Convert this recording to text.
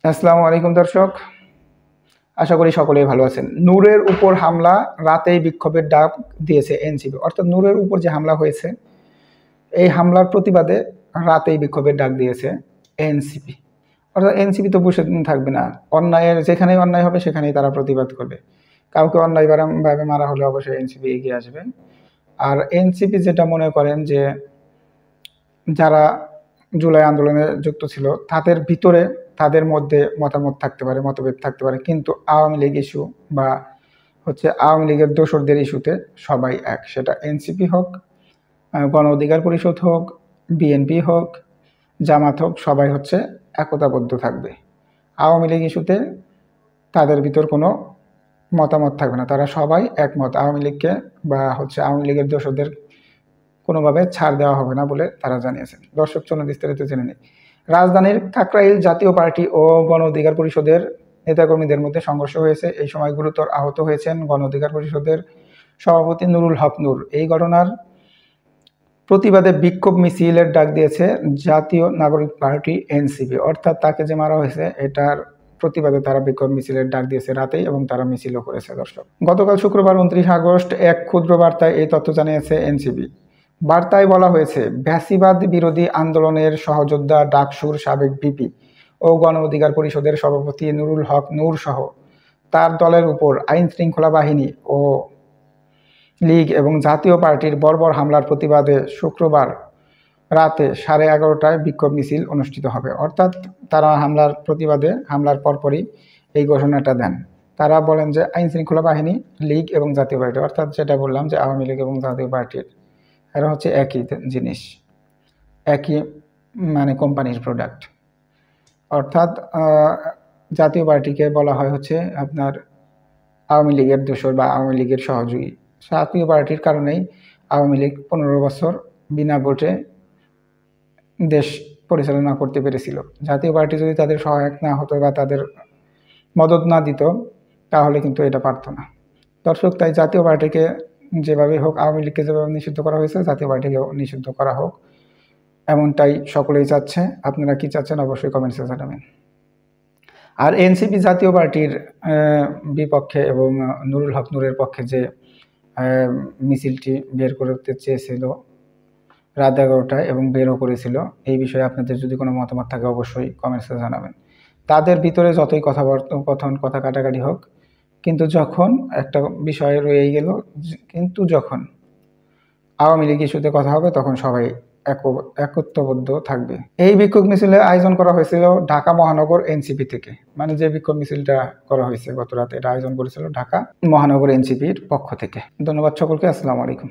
আসসালামু আলাইকুম দর্শক, আশা করি সকলেই ভালো আছেন। নূরের উপর হামলা, রাতেই বিক্ষোভের ডাক দিয়েছে এনসিপি। অর্থাৎ নূরের উপর যে হামলা হয়েছে, এই হামলার প্রতিবাদে রাতেই বিক্ষোভের ডাক দিয়েছে এনসিপি। অর্থাৎ এনসিপি তো বসে থাকবে না, অন্যায়ের যেখানেই অন্যায় হবে সেখানেই তারা প্রতিবাদ করবে। কাউকে অন্যায়ভাবে মারা হলে অবশ্যই এনসিপি এগিয়ে আসবে। আর এনসিপি যেটা মনে করেন যে যারা জুলাই আন্দোলনে যুক্ত ছিল তাদের ভিতরে তাদের মধ্যে মতামত থাকতে পারে, মতভেদ থাকতে পারে, কিন্তু আওয়ামী লীগ ইস্যু বা আওয়ামী লীগের দোসরদের ইস্যুতে সবাই এক। সেটা এনসিপি হোক, গণ অধিকার পরিষদ হোক, বিএনপি হোক, জামাত হোক, সবাই একতাবদ্ধ থাকবে। আওয়ামী লীগ ইস্যুতে তাদের ভিতর কোনো মতামত থাকবে না, তারা সবাই একমত। আওয়ামী লীগকে বা আওয়ামী লীগের দোসরদের কোনোভাবে ছাড় দেওয়া হবে না বলে তারা জানিয়েছেন। দর্শক, চলুন বিস্তারিত জেনে নিই। রাজধানীর কাকরাইল জাতীয় পার্টি ও গণ অধিকার পরিষদের নেতাকর্মীদের মধ্যে সংঘর্ষ হয়েছে। এই সময় গুরুতর আহত হয়েছেন গণ অধিকার পরিষদের সভাপতি নুরুল হক নূর। এই ঘটনার প্রতিবাদে বিক্ষোভ মিছিলের ডাক দিয়েছে জাতীয় নাগরিক পার্টি এনসিপি। অর্থাৎ তাকে যে মারা হয়েছে এটার প্রতিবাদে তারা বিক্ষোভ মিছিলের ডাক দিয়েছে রাতেই, এবং তারা মিছিলও করেছে। দর্শক, গতকাল শুক্রবার 29 আগস্ট এক ক্ষুদ্র বার্তায় এই তথ্য জানিয়েছে এনসিপি। বার্তায় বলা হয়েছে, ফ্যাসিবাদ বিরোধী আন্দোলনের সহযোদ্ধা ডাকসুর সাবেক ভিপি ও গণ অধিকার পরিষদের সভাপতি নুরুল হক নূর সহ তার দলের উপর আইন শৃঙ্খলা বাহিনী ও লীগ এবং জাতীয় পার্টির বর্বর হামলার প্রতিবাদে শুক্রবার রাতে 11:30টায় বিক্ষোভ মিছিল অনুষ্ঠিত হবে। অর্থাৎ তারা হামলার পরপরই এই ঘোষণাটা দেন। তারা বলেন যে আইন শৃঙ্খলা বাহিনী, লীগ এবং জাতীয় পার্টি, অর্থাৎ যেটা বললাম যে আওয়ামী লীগ এবং জাতীয় পার্টির, এরা একই জিনিস, একই কোম্পানির প্রোডাক্ট। অর্থাৎ জাতীয় পার্টিকে বলা হয় আপনার আওয়ামী লীগের দোসর বা আওয়ামী লীগের সহযোগী। জাতীয় পার্টির কারণেই আওয়ামী লীগ 15 বছর বিনা ভোটে দেশ পরিচালনা করতে পেরেছিল। জাতীয় পার্টি যদি তাদের সহায়ক না হতো বা তাদের মদত না দিত, তাহলে কিন্তু এটা পারত না। দর্শক, তাই জাতীয় পার্টিকে যেভাবে হোক, আওয়ামী লীগকে যেভাবে নিষিদ্ধ করা হয়েছে জাতীয় পার্টিকেও নিষিদ্ধ করা হোক, এমনটাই সকলেই চাচ্ছে। আপনারা কি চাচ্ছেন অবশ্যই কমেন্টসে জানাবেন। আর এনসিপি জাতীয় পার্টির বিপক্ষে এবং নুরুল হক নূরের পক্ষে যে মিছিলটি বের করতে চেয়েছিল রাত 11টায় এবং বেরও করেছিল, এই বিষয়ে আপনাদের যদি কোনো মতামত থাকে অবশ্যই কমেন্টসে জানাবেন। তাদের ভিতরে যতই কথা কাটাকাটি হোক, কিন্তু যখন একটা বিষয় রয়েই গেল, কিন্তু যখন আওয়ামী লীগ ইস্যুতে কথা হবে তখন সবাই একত্ববদ্ধ থাকবে। এই বিক্ষোভ মিছিলের আয়োজন করা হয়েছিল ঢাকা মহানগর এনসিপি থেকে। যে বিক্ষোভ মিছিলটা করা হয়েছে গত রাতে, এটা আয়োজন করেছিল ঢাকা মহানগর এনসিপির পক্ষ থেকে। ধন্যবাদ সকলকে। আসসালামু আলাইকুম।